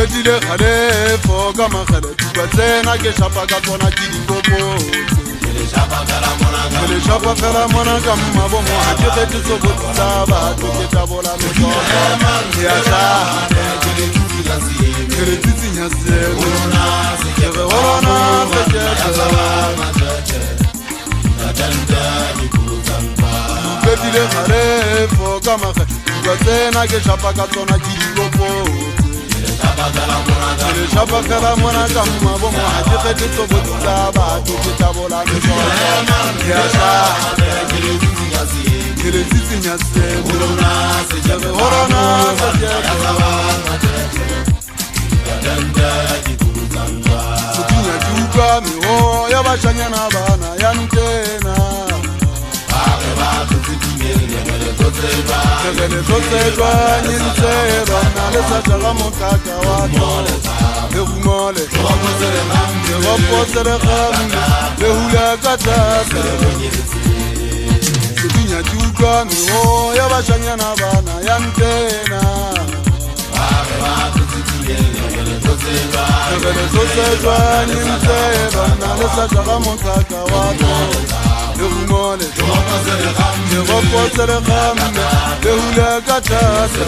Fetile khale fo kama khale tubatsena ke shapa ka tsona ke dingopo le shapa fela mona ka mabomo ha ke khetse so botsa ba to ke tabola me so ya sa ke le tsitsinya se ona se ke ona se ke Fetile khale fo kama khale tubatsena ke shapa ka tsona ke dingopo le shapa fela mona ka mabomo ha ke khetse so botsa ba to ke tabola me so ya sa ke le tsitsinya se ona se ke ona se ke Sukinya juga miho ya bashanyana bana ya ntena Kegele totsejwa nyintseba na lesatsa la mokaka wa tole Le humole Le roposele gamle Le hula katase Sukinya juga miho ya bashanyana bana ya ntena Kegele totsejwa nyintseba na lesatsa la mokaka wa tole Le humole Le roposele gamle Le hula katase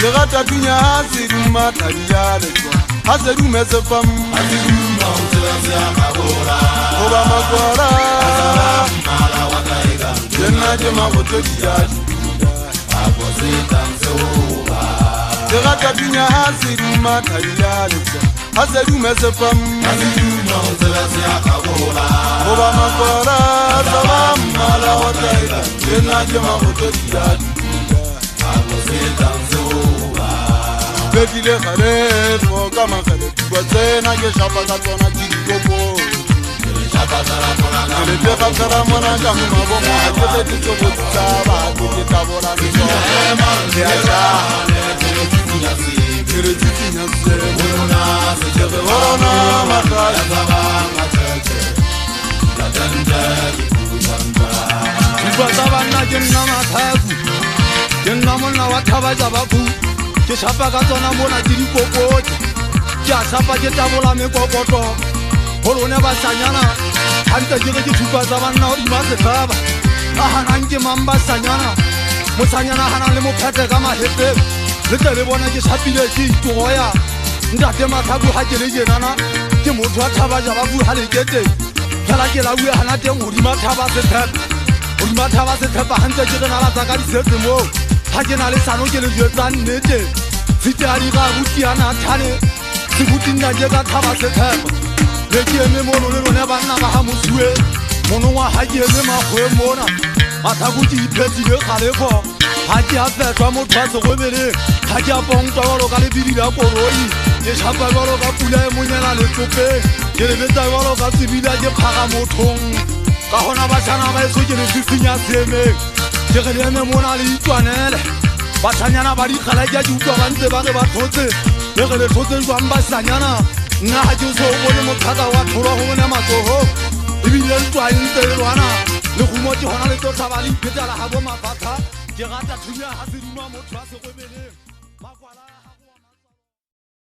Le gata dunya hasi dumata diyale Hase dume se fam Oba makwara Jena jema koto diyaji Le gata dunya hasi dumata diyale Hase dume se fam Oba makwara Salam mala wataida Jena jema koto diyaji Fetile khale fo kama khale tubatsena ke shapa ka tsona ke dikopo le teka fela mona ka mabomo ha ke khetse so botsa ba ke tabola me so ya sa ke le tsitsinya se ona se ke ona makala Dibata bana ke nna mathaku ke nna monna wa thaba tsa babu ke shapa ka tsona mona ke dikokote ke a shapa ke tabola mekokoto go rone ba sanyana hantse ke ke thupa tsa banna o di mase baba a hana nke mamba sanyana mo sanyana hana le mo phete ka mahepe le tle le bona ke shapile ke itoya ntate mathabu ha ke le jenana ke motho a thaba ja babu ha le kete kala ke la uwe hana teng o di mathaba se thapa o di mathaba se thapa hantse ke re nala tsa ka di setse mo ha ke na le sano ke le jetsa nnete Sitari ga butiana thane se butinna je ka thaba se thapa le ke eme mono le rona bana ba ha mosue mono wa ha ke eme magwe mona a tha go di phetsile gale go ha ke a fetwa motho a se go bele ha ke a pongtwa go ka le bidi la koroi ke shapa go ka pula e monyana le tsope ke le betsa go ka tsibila ke phaga mothong ka hona ba tsana ba eso ke le tsitsinya seme ke re eme mona le itwanele Basanyana ba di khala ja di utlwa ba ntse ba re ba thotse le ge le thotse jwang basanyana nna ha ke so bone mothata wa tholo go bona matsoho e bile ntwa ntse le rwana le go mo ke hona le tlo thaba le iphetala ha bo mabatha ke rata thunya ha se duma motho a se go bele